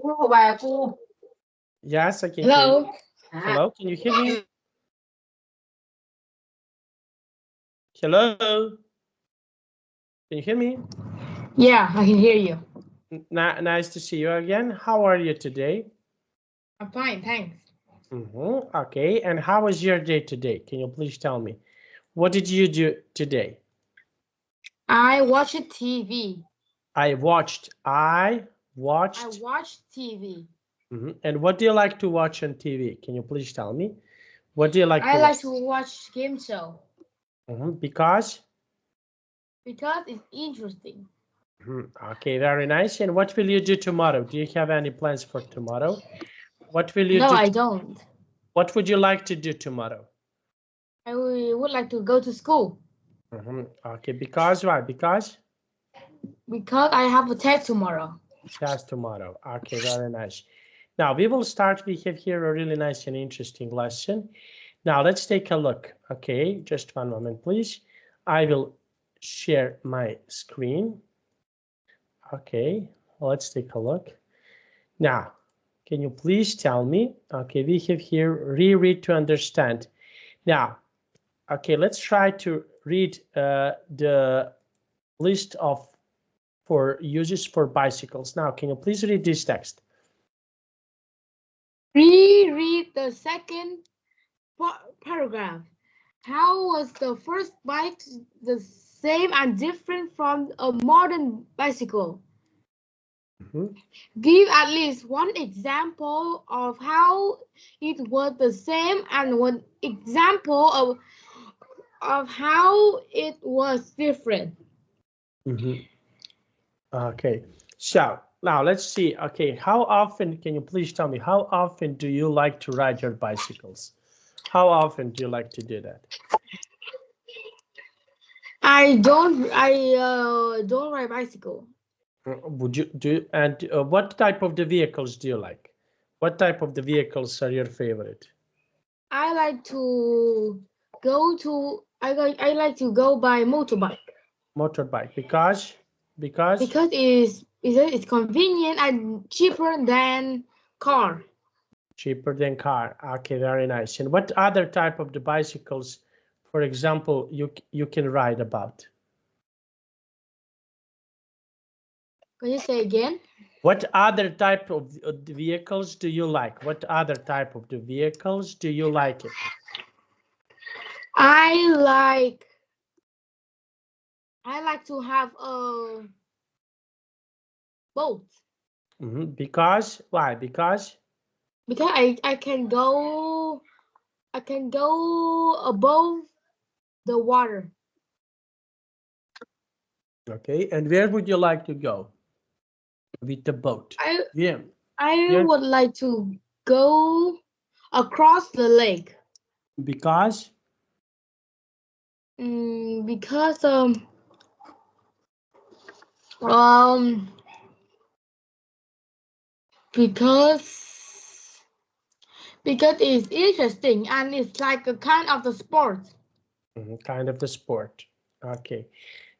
Cô bà cô. Yes, I can hear you. Hello, can you hear me? Hello, can you hear me? Yeah, I can hear you. Nice to see you again. How are you today? I'm fine, thanks. Okay, and how was your day today? Can you please tell me? What did you do today? I watched TV. I watched TV. And what do you like to watch on TV? Can you please tell me? What do you like to I watch? like to watch game show Because? because it's interesting. Okay, very nice. And what will you do tomorrow? Do you have any plans for tomorrow? What will you No, do? I don't. What would you like to do tomorrow? I would like to go to school Okay, because why? Because? because I have a test tomorrow. Test tomorrow. Okay, very nice. Now we will start. We have here a really nice and interesting lesson. Now let's take a look. Okay, just one moment, please. I will share my screen. Okay, let's take a look. Now, can you please tell me? Okay, we have here reread to understand. Now, okay, let's try to read the list of for uses for bicycles. Now, can you please read this text? Reread the second paragraph. How was the first bike the same and different from a modern bicycle? Give at least one example of how it was the same and one example of how it was different. Okay, so now let's see. Okay, how often, can you please tell me, how often do you like to ride your bicycles? How often do you like to do that? I don't ride bicycle. Would you do, and what type of the vehicles do you like? What type of the vehicles are your favorite? I like to go by motorbike. Motorbike, because Because it's convenient and cheaper than car. cheaper than car. Okay, very nice. And what other type of the bicycles, for example, you can ride about? Can you say again? What other type of the vehicles do you like? What other type of the vehicles do you like it? I like to have a boat. Because why? Because I can go above the water. okay. And where would you like to go with the boat? Yeah. I would like to go across the lake. Because Because um because it's interesting and it's like a kind of the sport. kind of the sport. Okay.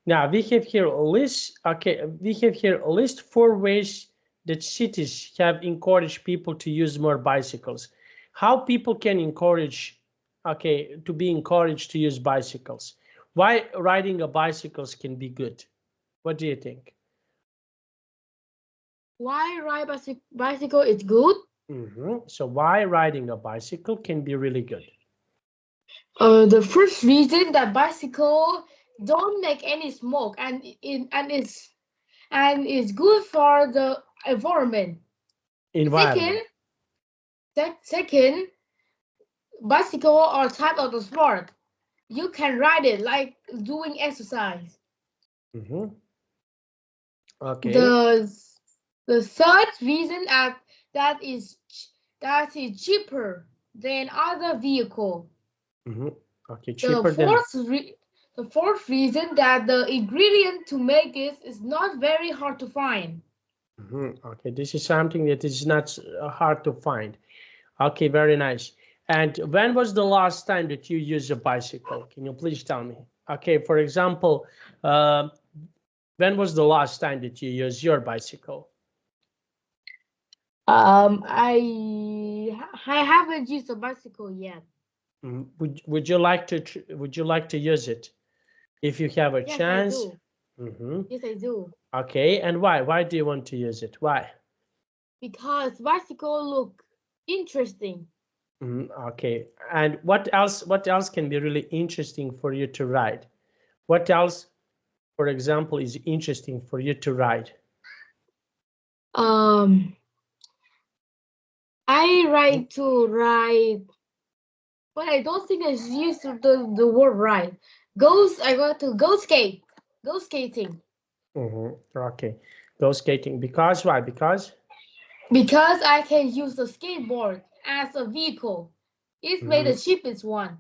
Now we have here a list. Okay, we have here a list 4 ways that cities have encouraged people to use more bicycles. How people can encourage, okay, to be encouraged to use bicycles. Why riding a bicycles can be good? What do you think? Why ride bicycle is good? So why riding a bicycle can be really good? The first reason that bicycle don't make any smoke and it's good for the environment. Second, bicycle are type of the sport. You can ride it like doing exercise. Okay. The third reason that is cheaper than other vehicle. Okay, cheaper than. The fourth reason that the ingredient to make this is not very hard to find. Okay, this is something that is not hard to find. Okay, very nice. And when was the last time that you used a bicycle? Can you please tell me? Okay, for example, when was the last time that you used your bicycle? I haven't used a bicycle yet. Would you like to use it if you have a Yes, chance? I do. Yes, I do. Okay, and why do you want to use it? Why? Because bicycle look interesting. Okay, and what else can be really interesting for you to ride? What else, for example, is interesting for you to ride? Um, I ride to ride, but I don't think I used the word ride. I got to go skate. Go skating. Okay, go skating. Because why? Because I can use the skateboard as a vehicle. It's made the Mhm. cheapest one.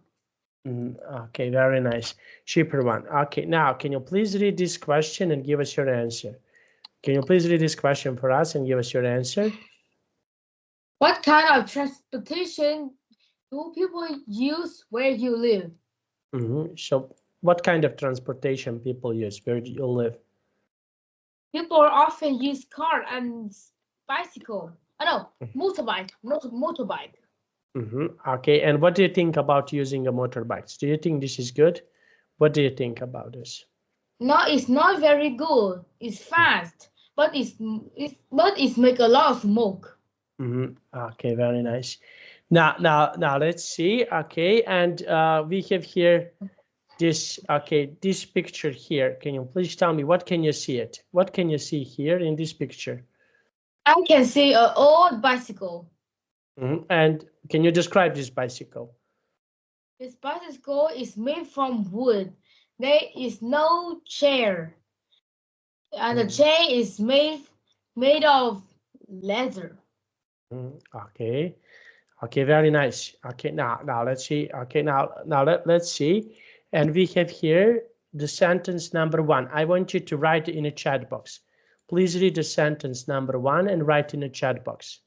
Okay, very nice. Cheaper one. Okay, now can you please read this question and give us your answer? Can you please read this question for us and give us your answer? What kind of transportation do people use where you live? So, what kind of transportation people use? Where do you live? People often use car and bicycle. Oh no, motorbike, not motorbike. Okay, and what do you think about using a motorbike? Do you think this is good? What do you think about this? No, it's not very good. It's fast, but it's make a lot of smoke. Okay, very nice. Now, let's see. Okay, and we have here this. Okay, this picture here. Can you please tell me what can you see it? What can you see here in this picture? I can see an old bicycle. And can you describe this bicycle? This bicycle is made from wood. There is no chair, and the chair is made of leather. Okay. Okay, very nice. Okay, now let's see. Okay, now let's see. And we have here the sentence number 1. I want you to write in a chat box. Please read the sentence number 1 and write in a chat box.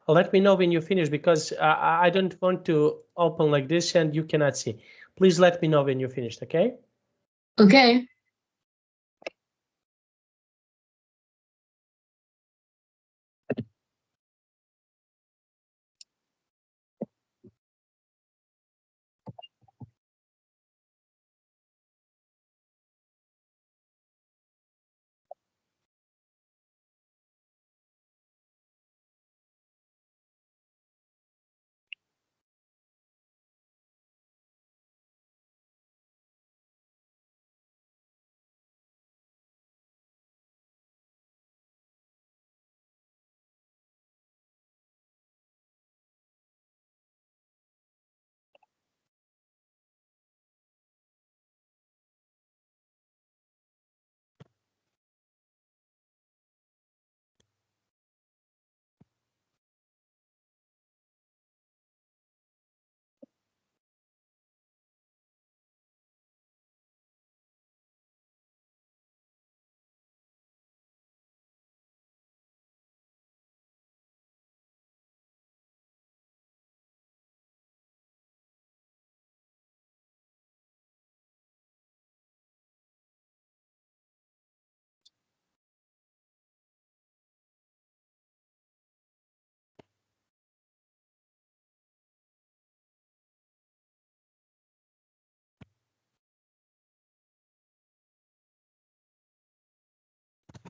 Let me know when you finish because I don't want to open like this and you cannot see. Please let me know when you finished, okay? Okay.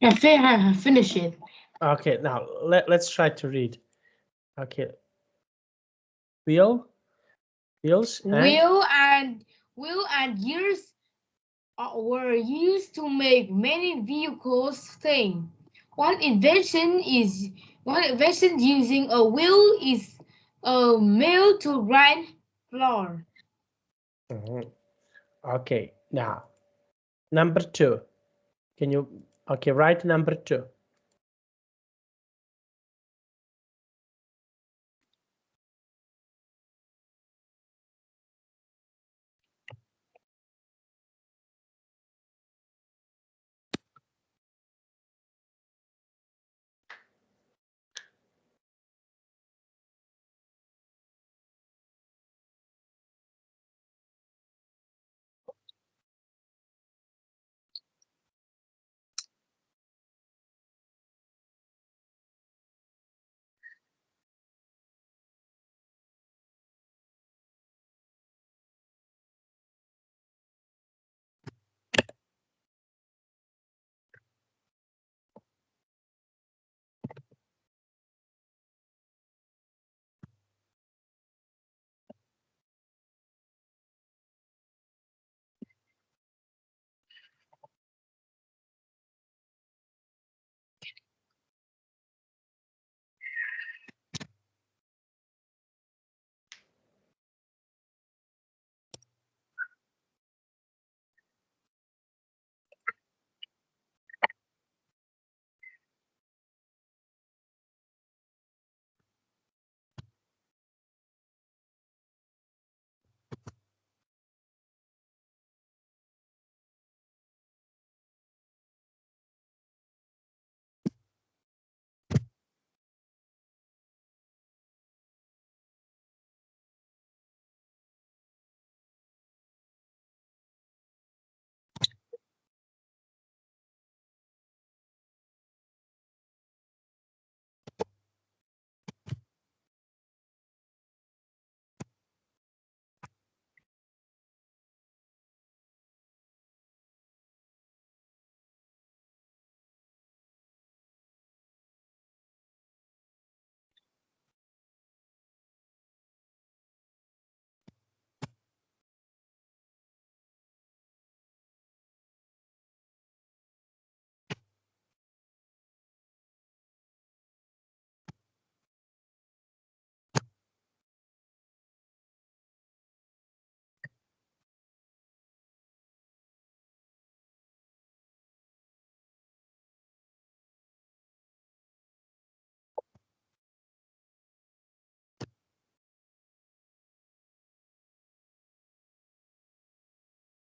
Finish it. Okay, now let's try to read. Okay, wheel, wheels, and Wheel and gears were used to make many vehicles sing. One invention is one invention using a wheel is a mill to grind flour. Mhm. Okay, now number two. Can you okay write number two?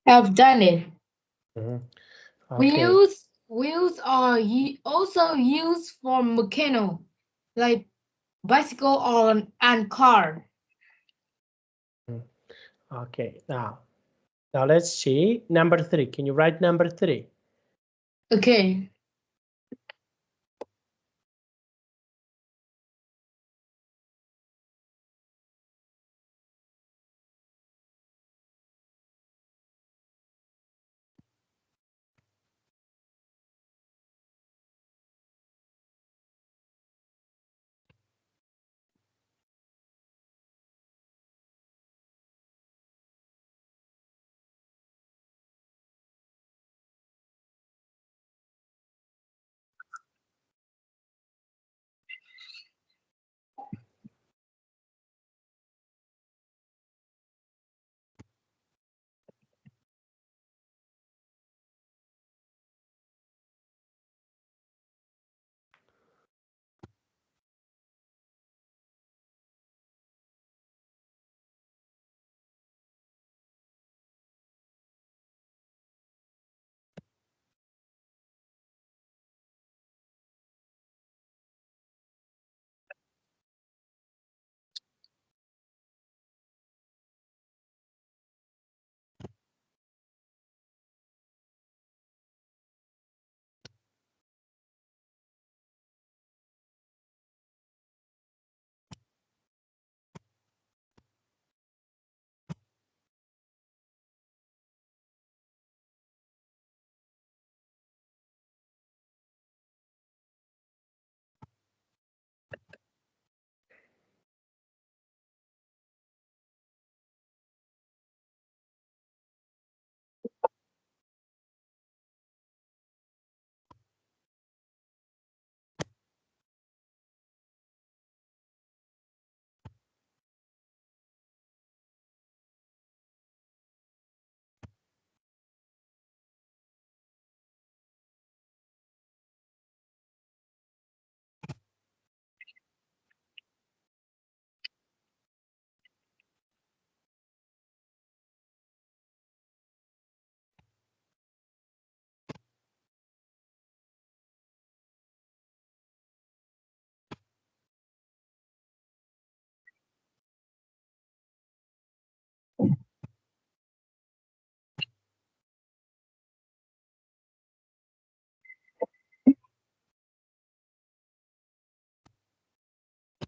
I've done it. Mhm. Okay. Wheels are also used for mechanical, like bicycle or and car. Mhm. Okay. Now let's see number three. Can you write number three? Okay.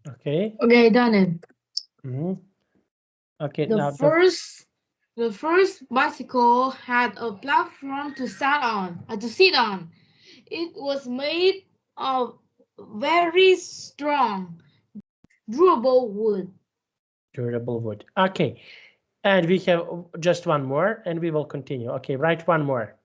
Okay. Okay, done it. Okay. The Now first bicycle had a platform to sit on. It was made of very strong, durable wood. durable wood. Okay. And we have just one more, and we will continue. Okay. Write one more.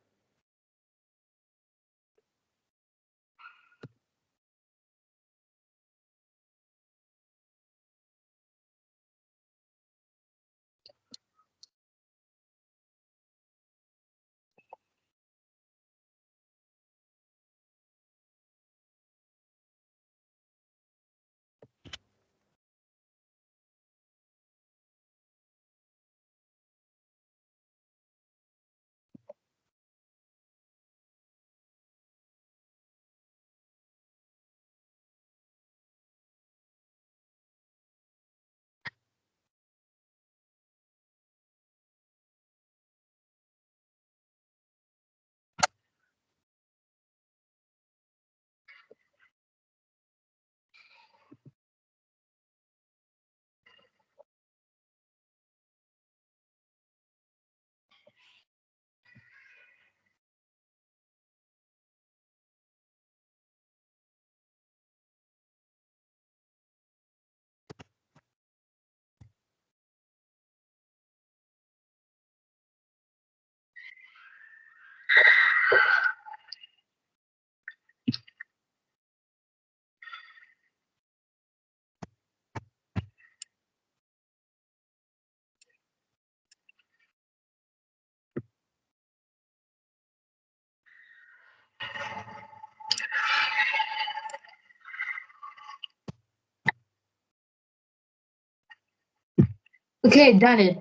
Okay, done it.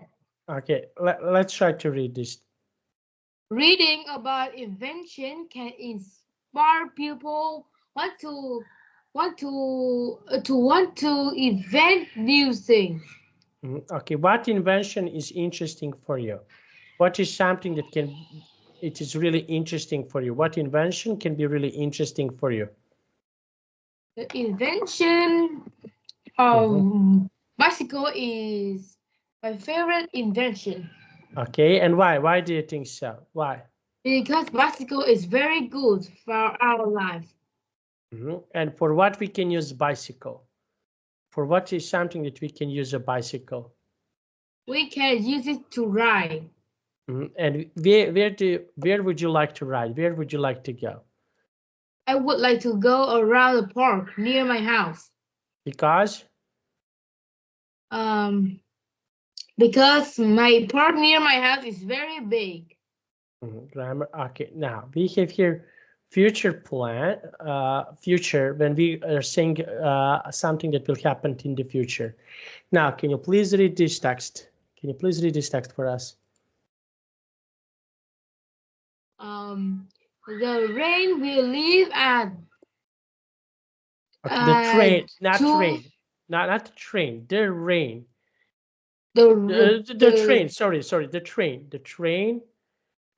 Okay. Let's try to read this. Reading about invention can inspire people want to invent new things. Okay. What invention is interesting for you? What is something that it is really interesting for you? What invention can be really interesting for you? The invention of bicycle is my favorite invention Okay. And why? Why do you think so? Why? because bicycle is very good for our life. And for what we can use bicycle? For what is something that we can use a bicycle? We can use it to ride. And where would you like to ride? Where would you like to go? I would like to go around the park near my house. Because Um, because my park near my house is very big. grammar. Okay, now we have here future plan. Future when we are saying something that will happen in the future. Now, can you please read this text? Can you please read this text for us? The rain will leave Okay, the at train, not two. train, not the train. The rain. The The train. Sorry, the train. The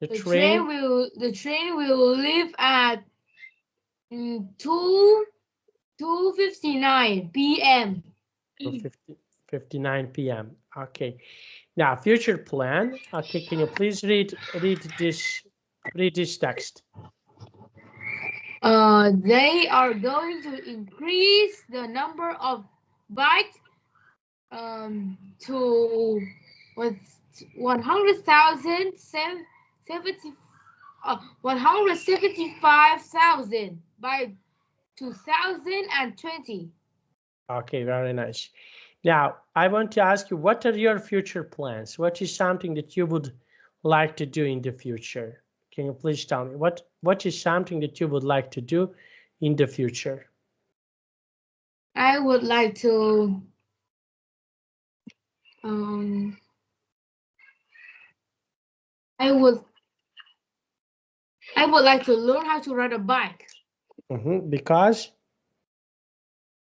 the train. train will leave at 2:59 p.m. 59 p.m. Okay. Now, future plan. Okay, can you please read this text? They are going to increase the number of bikes to what 100,000 175,000 by 2020. Okay, very nice. Now, I want to ask you, what are your future plans? What is something that you would like to do in the future? Can you please tell me what is something that you would like to do in the future? I would like to um I would I would like to learn how to ride a bike. Because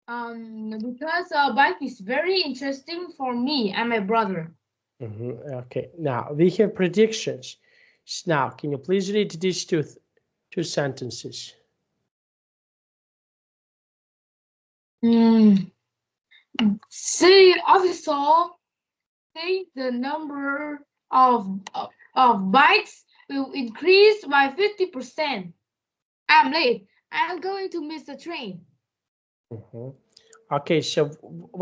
Because a bike is very interesting for me and my brother. okay, now we have predictions. Now, can you please read these two sentences? Mm, City officer think the number of bikes will increase by 50%. I'm late. I'm going to miss the train. Mhm. Okay, so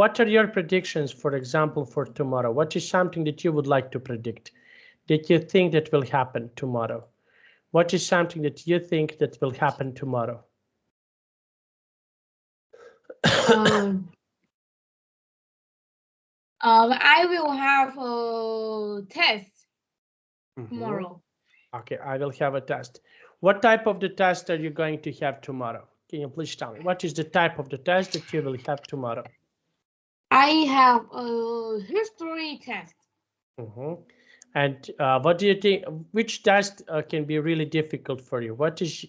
what are your predictions, for example, for tomorrow? What is something that you would like to predict that you think that will happen tomorrow? What is something that you think that will happen tomorrow? Um, I will have a test Mhm. tomorrow. Okay, I will have a test. What type of the test are you going to have tomorrow? Can you please tell me? What is the type of the test that you will have tomorrow? I have a history test. Mhm. And what do you think? Which test can be really difficult for you? What is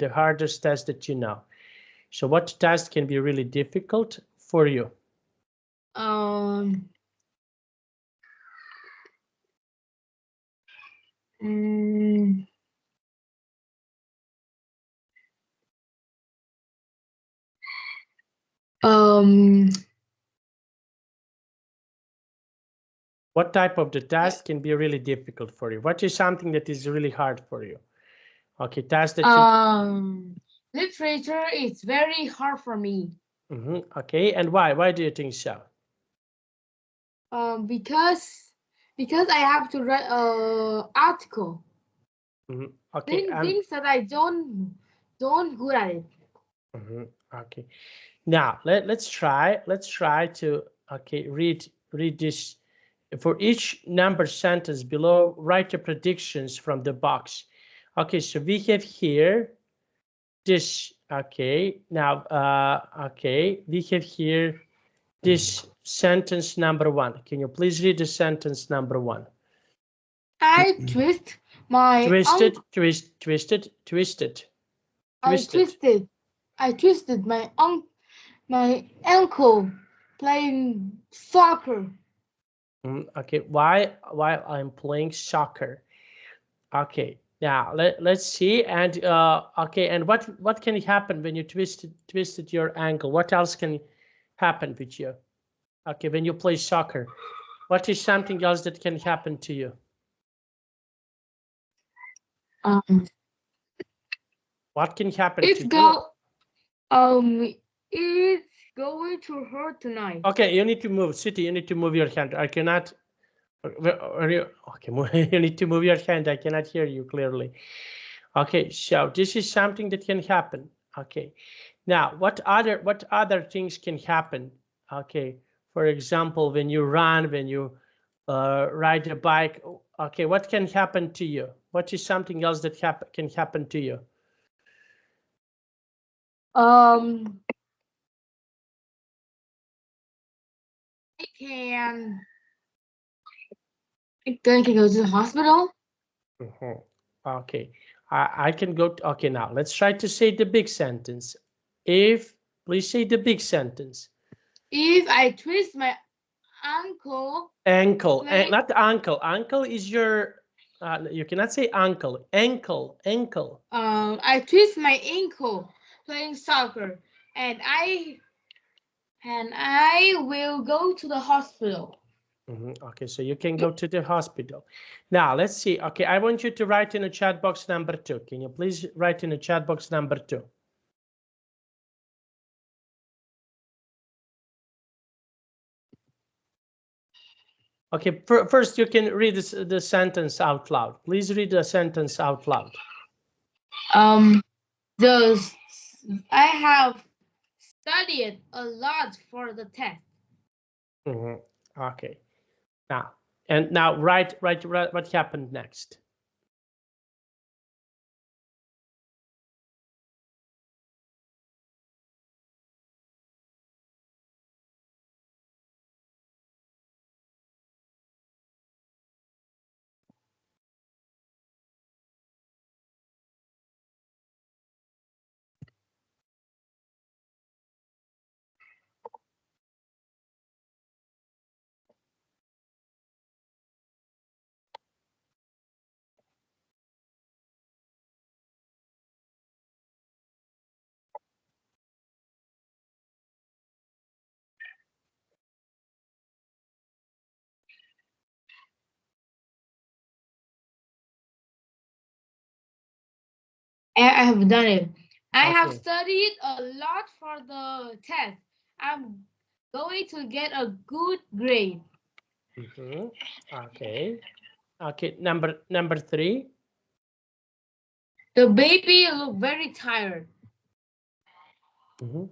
the hardest test that you know? So, what test can be really difficult for you? Um, mm, um, What type of the I- test can be really difficult for you? What is something that is really hard for you? Okay, test that you. um, literature is very hard for me. Okay, and why? Why do you think so? Because I have to write a article. Okay, Things that I don't good at it. okay. Now let's try to read this for each number sentence below. Write the predictions from the box. Okay, so we have here this. Okay, now okay, we have here this sentence number one. Can you please read the sentence number one? I twist my Twisted, uncle. twisted, I twisted. twisted. I twisted my ankle playing soccer. Okay, why I'm playing soccer? Okay, now let's see. And okay, and what can happen when you twisted your ankle? What else can happen with you? Okay, when you play soccer, what is something else that can happen to you? Um, What can happen it's to you? go. Um, it's going to hurt tonight. Okay, you need to move, City. You need to move your hand. I cannot. Are you okay? You need to move your hand. I cannot hear you clearly. Okay, so this is something that can happen. Okay, now what other things can happen? Okay, for example, when you run, when you ride a bike. Okay, what can happen to you? What is something else that can happen to you? Um, I can. I can go to the hospital. Mhm. Okay, I can go. Okay, now let's try to say the big sentence. If Please say the big sentence. If I twist my ankle Ankle, playing. not ankle. Ankle is your. You cannot say ankle. Ankle, ankle. I twist my ankle playing soccer, and I will go to the hospital. Okay, so you can go to the hospital. Now let's see. Okay, I want you to write in a chat box number 2. Can you please write in a chat box number 2? Okay, first you can read the sentence out loud. Please read the sentence out loud. Um, the I have studied a lot for the test. Okay, now write what happened next. I have done it. I have Okay. studied a lot for the test. I'm going to get a good grade. Okay. Okay. Number 3. The baby looked very tired. Mhm.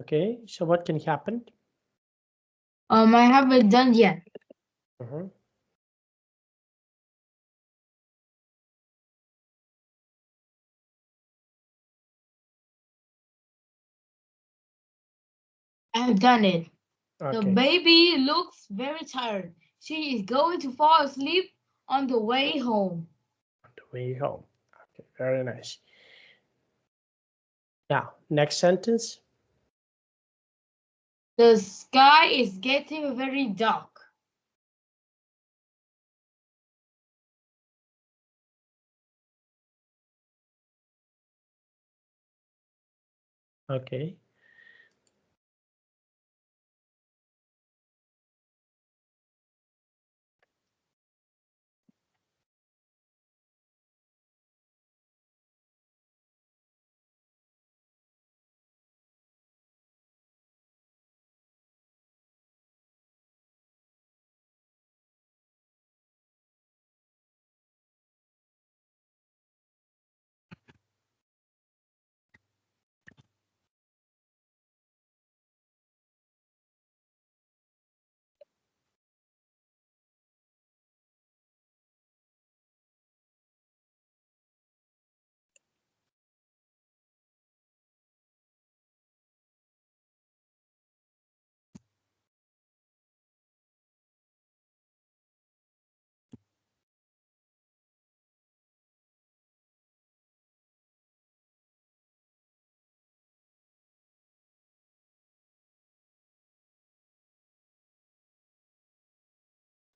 Okay. So what can happen? I haven't done yet. Mhm. I have done it. The Okay. baby looks very tired. She is going to fall asleep on the way home. On the way home. Okay. Very nice. Now, next sentence. The sky is getting very dark. Okay.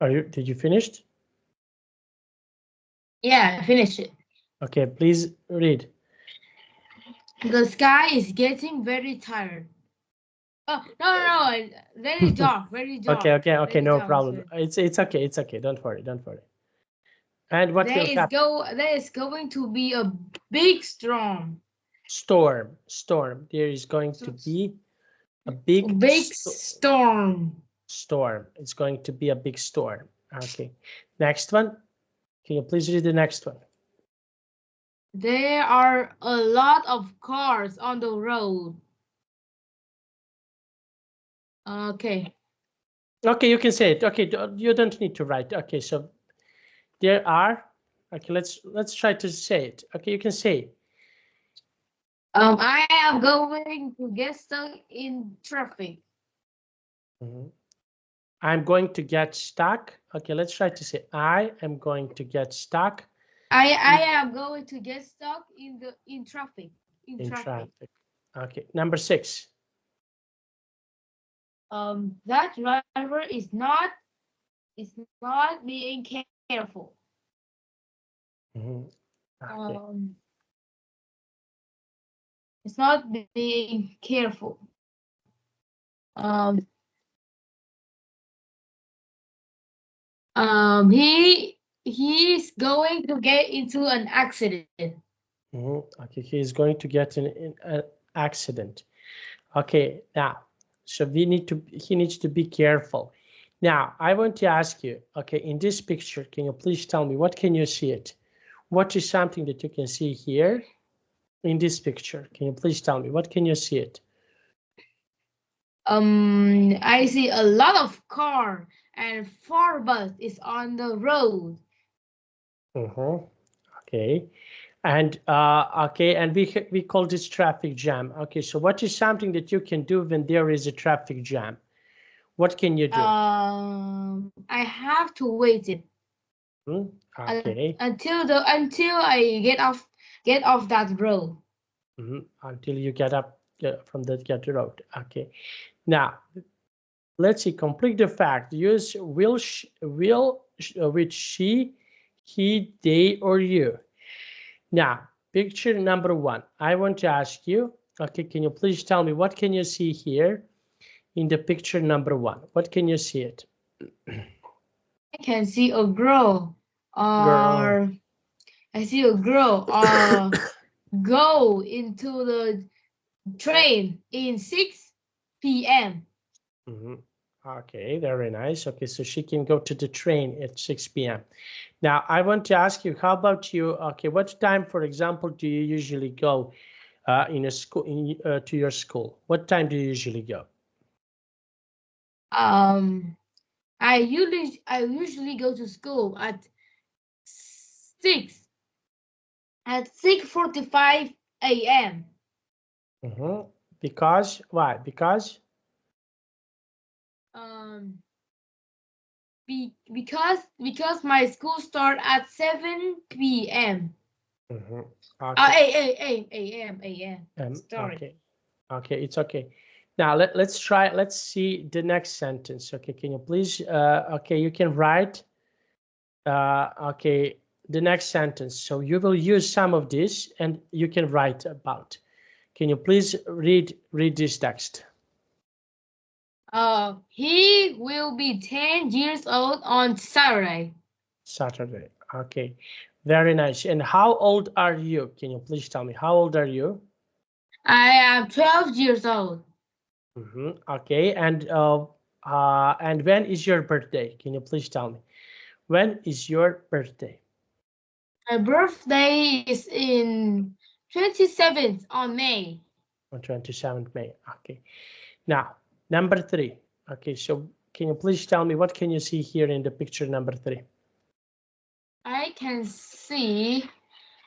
Did you finished? Yeah, I finished it. Okay, please read. The sky is getting very tired. Oh, no. Very dark, very Okay, dark, okay, okay, very no dark. problem. It's okay, it's okay. Don't worry, don't worry. And what will happen? There is going to be a big storm. Storm. There is going to be a big Big storm. storm. It's going to be a big storm. Okay. Next one. Can you please read the next one? There are a lot of cars on the road. Okay. Okay, you can say it. Okay, you don't need to write. Okay, so there are. Okay, let's try to say it. Okay, you can say. I am going to get stuck in traffic. Mhm. I'm going to get stuck. Okay, let's try to say I am going to get stuck I am going to get stuck in traffic. In in traffic. traffic. Okay, number 6. That driver is not being careful. Mhm. Okay. It's not being careful. Um, he's going to get into an accident. Okay, he is going to get in an accident. Okay, now, so he needs to be careful. Now, I want to ask you, okay, in this picture, can you please tell me, what can you see it? What is something that you can see here in this picture? Can you please tell me, what can you see it? I see a lot of car and 4 bus is on the road. Okay, and okay, and we call this traffic jam. Okay, so what is something that you can do when there is a traffic jam? What can you do? I have to wait it Okay. until I get off that road. Until you get up from the get road. Okay. Now, let's see. Complete the fact. Use will with she, he, they, or you. Now, picture number 1. I want to ask you. Okay, can you please tell me what can you see here in the picture number 1? What can you see it? I can see a girl, Girl. or I see a girl, go into the train in 6 p.m. Okay, very nice. Okay, so she can go to the train at 6 p.m. Now, I want to ask you, how about you? Okay, what time, for example, do you usually go in a school to your school? What time do you usually go? I usually go to school six at 6:45 a.m. Because why? Um, because my school start at 7 p.m. Okay. A.m. Sorry. Okay. Okay, it's okay. Now let's try. Let's see the next sentence. Okay, can you please? Okay, you can write. Okay, the next sentence. So you will use some of this, and you can write about. Can you please read this text? He will be 10 years old on Saturday. Saturday. Okay, very nice. And how old are you? Can you please tell me how old are you? I am 12 years old. Okay, and when is your birthday? Can you please tell me when is your birthday? My birthday is in 27th on May. On 27th May. Okay. Now, number 3. Okay, so can you please tell me what can you see here in the picture number 3? I can see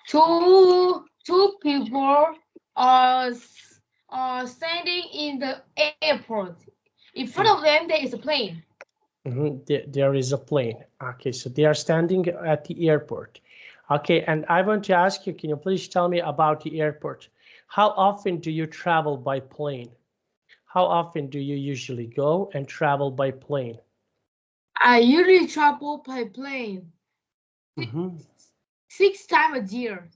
two people are standing in the airport. In front of them, there is a plane. There is a plane. Okay, so they are standing at the airport. Okay, and I want to ask you, can you please tell me about the airport? How often do you travel by plane? How often do you usually go and travel by plane? I usually travel by plane 6 times a year.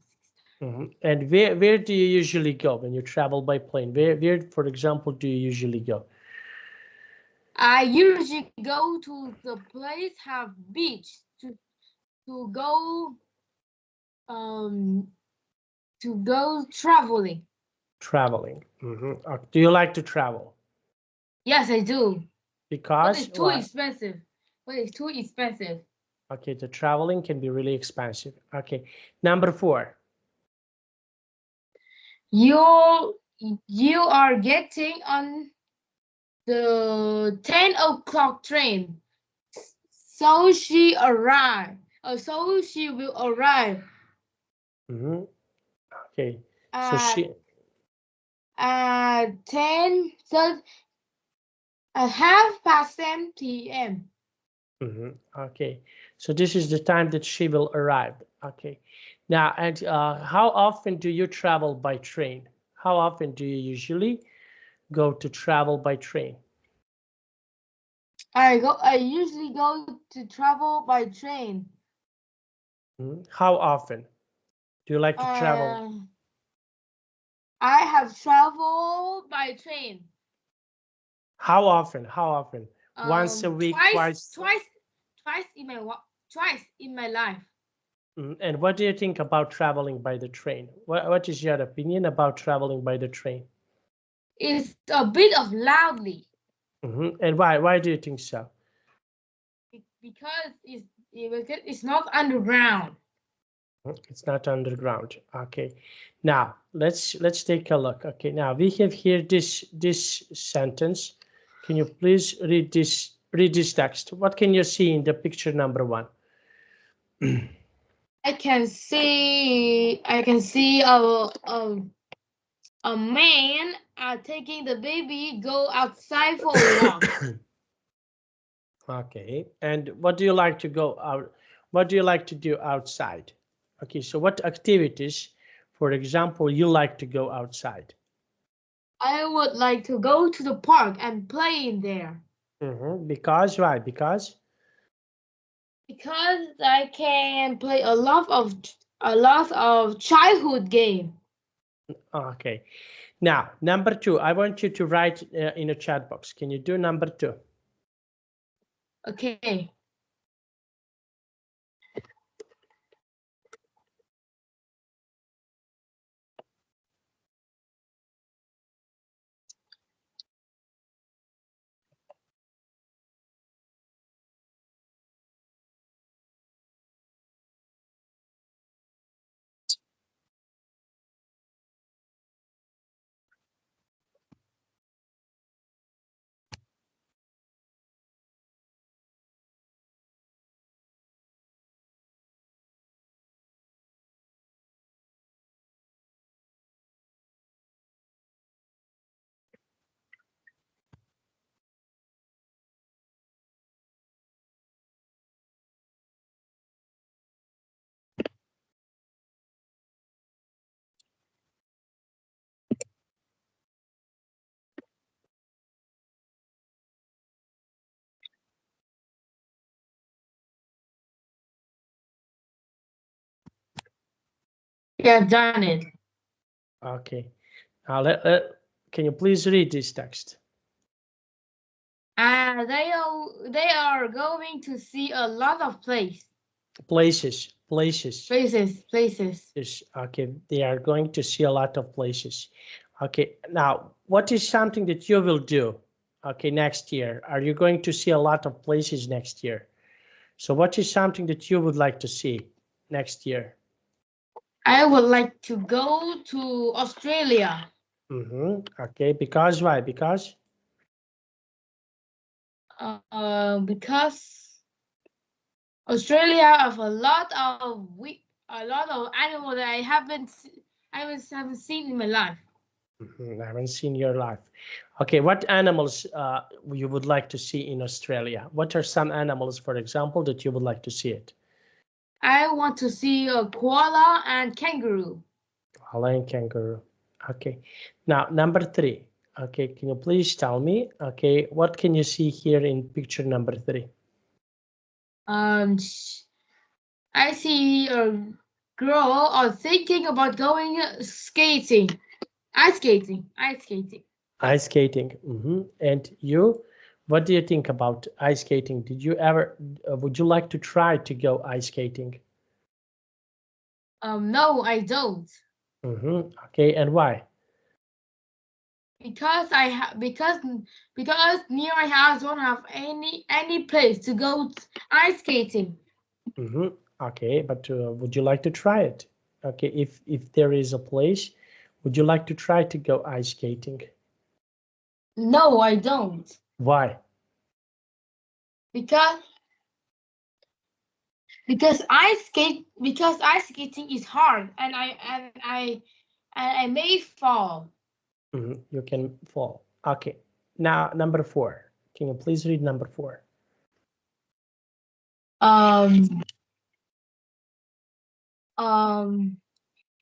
And where do you usually go when you travel by plane? Where, for example, do you usually go? I usually go to the place have beach to go um traveling. Traveling. Do you like to travel? Yes, I do. But Because it's too why? expensive. But it's too expensive. Okay, the traveling can be really expensive. Okay, number 4. You you are getting on the 10 o'clock train. So she arrived. So she will arrive Okay, so at 10 so at 10:30 p.m. okay, so this is the time that she will arrive. Okay, now, and how often do you travel by train? How often do you usually go to travel by train? I usually go to travel by train. How often do you like to travel? Uh, I have traveled by train. How often? How often? Once a week, Twice, twice? twice in my life. And what do you think about traveling by the train? What is your opinion about traveling by the train? It's a bit of loudly And why do you think so? because it's not underground. It's not underground. Okay. Now let's take a look. Okay. Now we have here this sentence. Can you please read this text? What can you see in the picture number 1? I can see a man taking the baby go outside for a walk. Okay. And what do you like to go out? What do you like to do outside? Okay. So what activities, for example, you like to go outside? I would like to go to the park and play in there Because why? because I can play a lot of childhood game. Okay. Now, number 2, I want you to write in a chat box. Can you do number 2? Okay. Yeah, I've done it. Okay. Now, can you please read this text? They are going to see a lot of Places. places. Yes, okay, they are going to see a lot of places. Okay, now, what is something that you will do, okay, next year? Are you going to see a lot of places next year? So what is something that you would like to see next year? I would like to go to Australia. Okay, because why? Because Australia have a lot of animals that I haven't seen in my life. I haven't seen your life. Okay, what animals you would like to see in Australia? What are some animals, for example, that you would like to see it? I want to see a koala and kangaroo. Koala and kangaroo. Okay. Now, number 3. Okay, can you please tell me, okay, what can you see here in picture number 3? Um, I see a girl thinking about going skating, ice skating, ice skating. Ice skating. And you, what do you think about ice skating? Did you ever, would you like to try to go ice skating? No, I don't. Okay, and why? Because because near my house don't have any place to go ice skating. Okay, but would you like to try it? Okay, if there is a place, would you like to try to go ice skating? No, I don't. Why? Because because ice skating is hard and I may fall. You can fall. Okay. Now, number 4. Can you please read number 4? Um um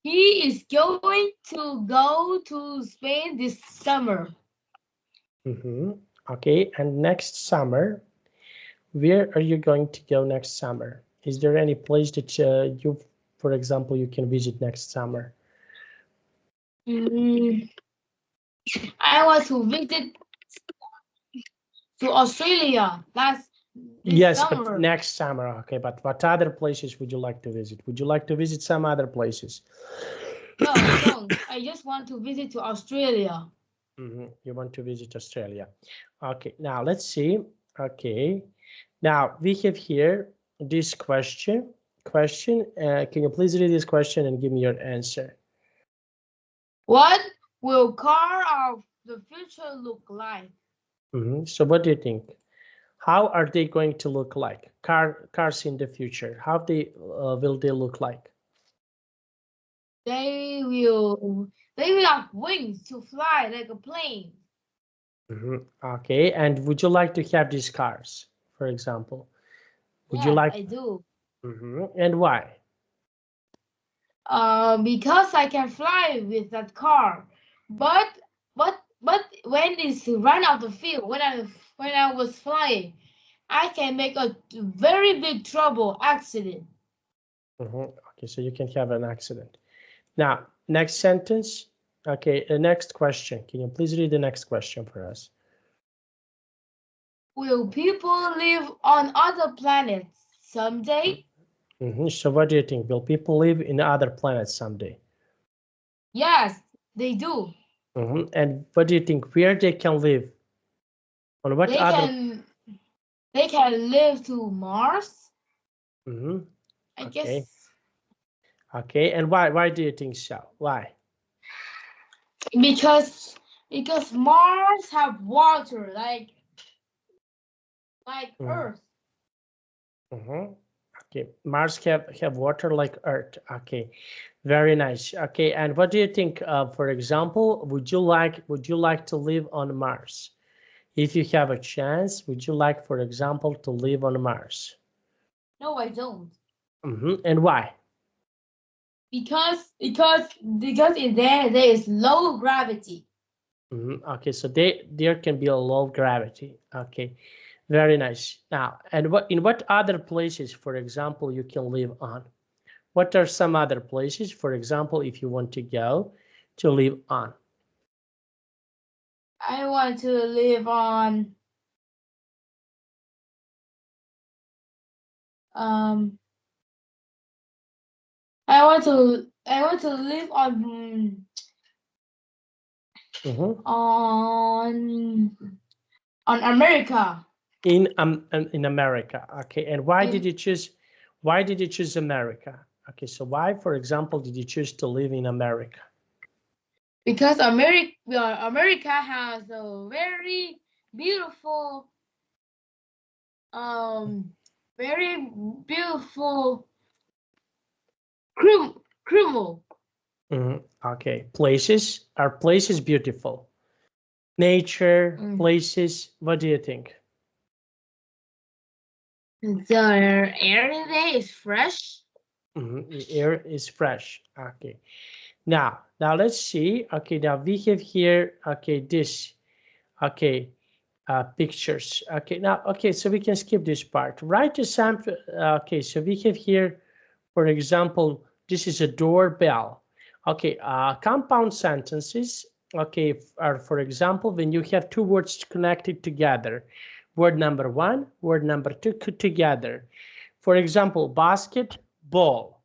he is going to go to Spain this summer. Okay. And next summer, where are you going to go next summer? Is there any place that you, for example, you can visit next summer? Mm, I want to visit to Australia this Yes, but summer. next summer. Okay. But what other places would you like to visit? Would you like to visit some other places? No, I don't. I just want to visit to Australia. You want to visit Australia. Okay, now let's see. Okay, now we have here this question. Can you please read this question and give me your answer? What will car of the future look like? So what do you think? How are they going to look like? Cars in the future. How will they look like? They will have wings to fly like a plane. Okay, and would you like to have these cars, for example? Would you Yes, like? I do. And why? Because I can fly with that car. But but when it's run out the field, when I was flying, I can make a very big trouble accident. Okay, so you can have an accident. Now, next sentence. Okay, the next question. Can you please read the next question for us? Will people live on other planets someday? So what do you think? Will people live in other planets someday? Yes, they do. And what do you think? Where they can live? On what They other? can they can live to Mars, I Okay. guess. Okay. And why do you think so? Why? Because Mars have water like Mhm. Earth. Okay. Mars have water like Earth. Okay. Very nice. Okay. And what do you think? For example, would you like to live on Mars? If you have a chance, would you like, for example, to live on Mars? No, I don't. And why? Because in there is low gravity. Okay, so there can be a low gravity. Okay, very nice. Now, and what other places, for example, you can live on? What are some other places, for example, if you want to go to live on? I want to live on um I want to live Mhm. on America. In America. Okay, and why did In you choose? Why did you choose America? Okay, so why, for example, did you choose to live in America? Because America has a very beautiful um very beautiful criminal. Okay, places, are places beautiful? Nature, Mm. places, what do you think? The air in there is fresh. The air is fresh. Okay, now let's see. Okay, now we have here, okay, this, okay, pictures. Okay, now, okay, so we can skip this part. Write a sample. Okay, so we have here, for example, this is a doorbell. Okay, compound sentences, okay, are, for example, when you have two words connected together. Word number one, word number two together. For example, basketball.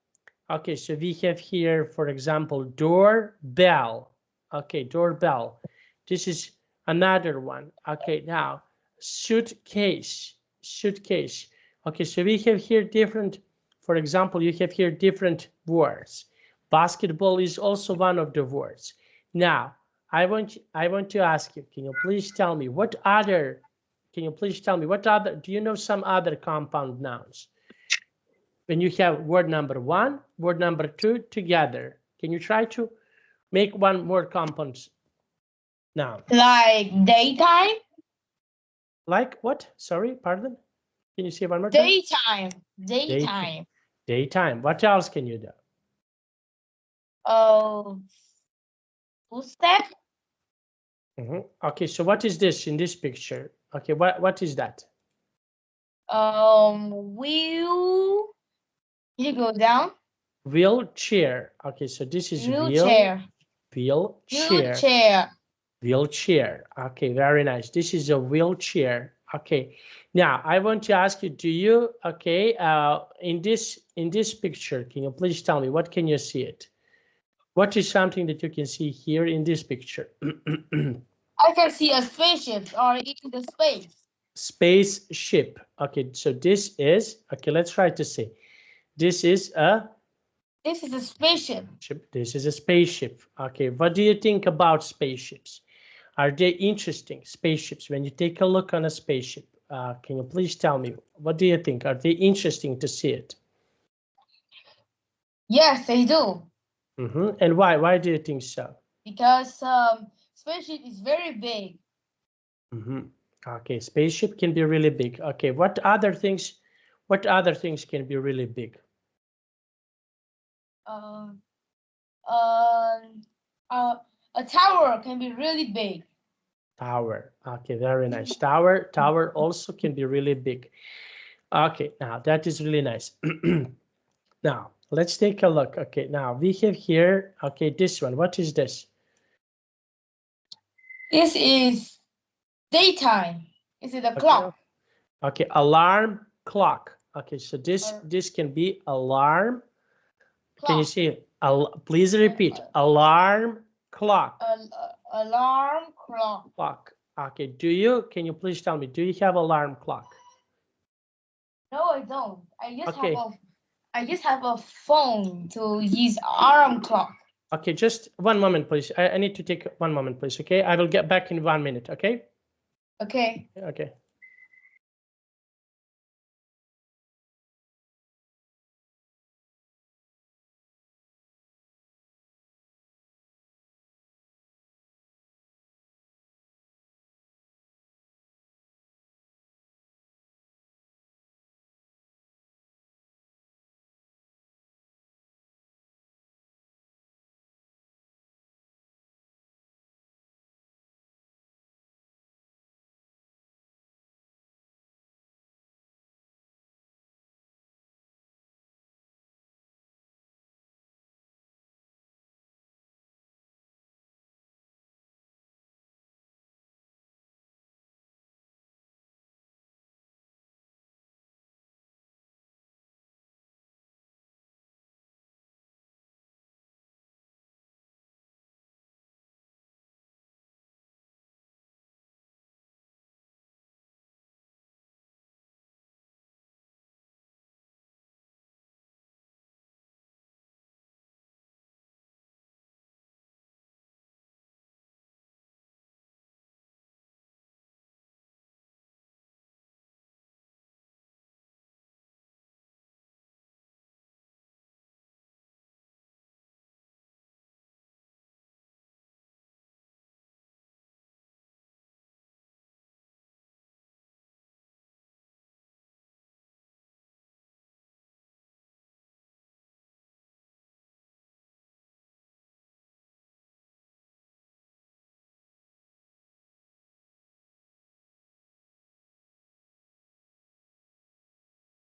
Okay, so we have here, for example, doorbell. Okay, doorbell. This is another one. Okay, now suitcase. Okay, so we have here different, for example, you have here different words. Basketball is also one of the words. Now, I want to ask you, can you please tell me what other, do you know some other compound nouns? When you have word number one, word number two together, can you try to make one more compound noun? Like daytime. Like what? Sorry, pardon? Can you say one more time? Daytime. Day, Daytime. daytime. What else can you do? Oh, footstep. Okay, so what is this in this picture? Okay, what is that? Wheel. You go down. Wheelchair. Okay, so this is Wheelchair. wheelchair. Wheelchair. Wheelchair. Okay, very nice. This is a wheelchair. Okay. Now I want to ask you, do you, okay, in this picture, can you please tell me what can you see it? What is something that you can see here in this picture? I can see a spaceship or in the space. Spaceship. Okay, so this is, okay, let's try to say. This is a This is a spaceship. ship. This is a spaceship. Okay, what do you think about spaceships? Are they interesting, spaceships? When you take a look on a spaceship, can you please tell me, what do you think? Are they interesting to see it? Yes, they do. And why? Why do you think so? Because spaceship is very big. Okay, spaceship can be really big. Okay, what other things? What other things can be really big? Um, um, a tower can be really big. Tower. Okay, very nice. Tower also can be really big. Okay, now that is really nice. Now let's take a look. Okay, now we have here, okay, this one. What is this? This is daytime. Is it a Okay, clock? okay, alarm clock. Okay, so Or this can be alarm. Can you clock? see it? Please repeat. Alarm clock. Alarm clock. Clock. Okay, can you please tell me, do you have alarm clock? No, I don't. Okay, I just have a phone to use alarm clock. okay, just one moment, please. I need to take one moment, please. Okay, I will get back in 1 minute. Okay. Okay. Okay.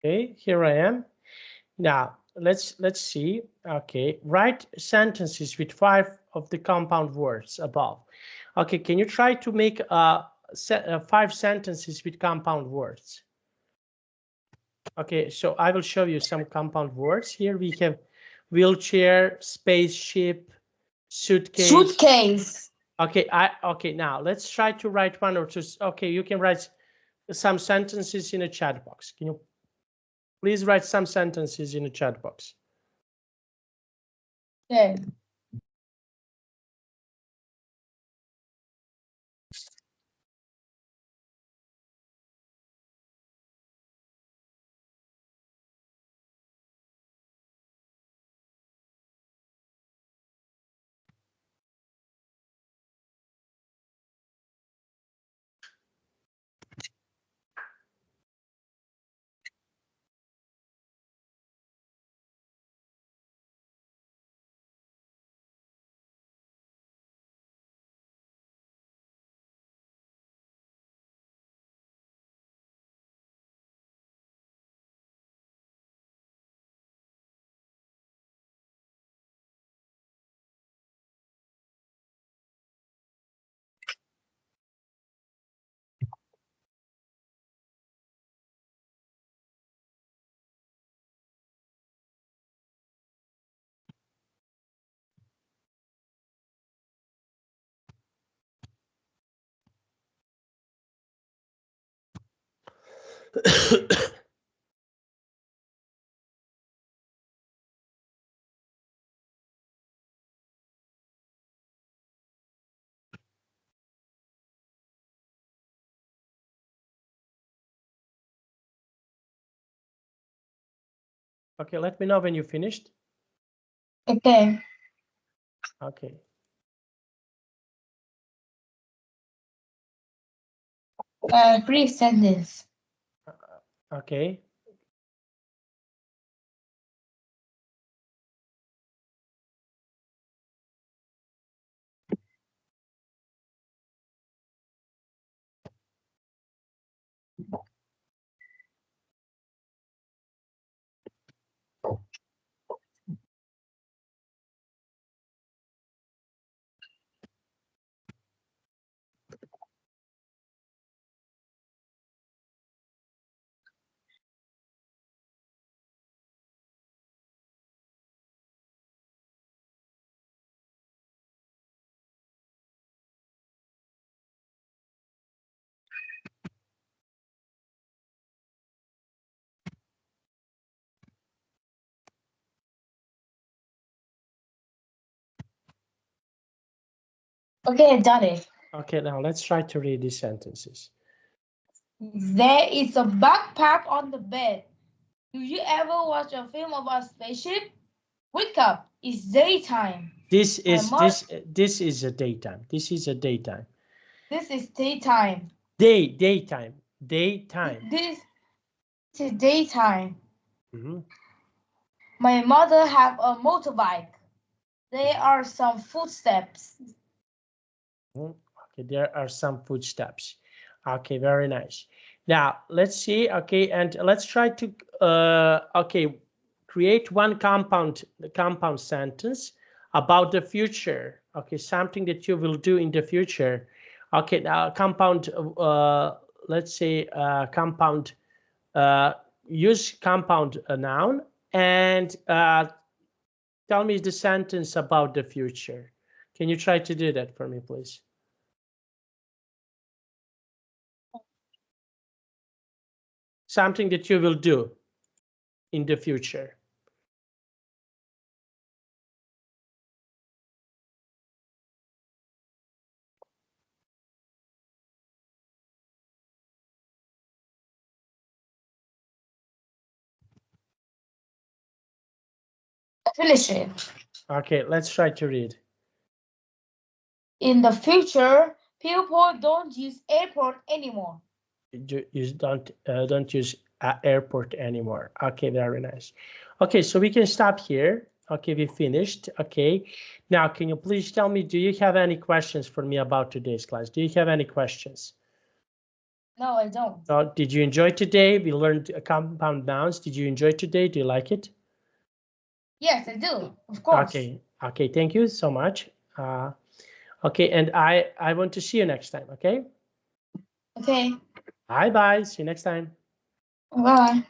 Okay, here I am. Now let's see. Okay, write sentences with 5 of the compound words above. Okay, can you try to make 5 sentences with compound words? Okay, so I will show you some compound words. Here we have wheelchair, spaceship, suitcase. Suitcase. Okay, now let's try to write one or two. Okay, you can write some sentences in a chat box. Can you please write some sentences in a chat box? Okay. Okay, let me know when you finished. Okay. Okay. Brief sentence. Okay. Okay, done it. Okay, now let's try to read these sentences. There is a backpack on the bed. Do you ever watch a film about a spaceship? Wake up! It's daytime. This is a daytime. This is a daytime. This is daytime. Daytime. This is daytime. Mhm. My mother have a motorbike. There are some footsteps. Okay, there are some footsteps. Okay, very nice. Now let's see. Okay, and let's try to okay, create one compound sentence about the future. Okay, something that you will do in the future. Okay, now compound. Let's say compound. Use compound noun and tell me the sentence about the future. Can you try to do that for me, please? Something that you will do in the future. Finish it. Okay, let's try to read. In the future, people don't use airport anymore. You don't use airport anymore. Okay, very nice. Okay, so we can stop here. Okay, we finished. Okay, now can you please tell me, do you have any questions for me about today's class? Do you have any questions? No, I don't. Did you enjoy today? We learned compound nouns. Did you enjoy today? Do you like it? Yes, I do. Of course. Okay, thank you so much. Okay, and I want to see you next time, okay? Okay. Bye-bye, see you next time. Bye.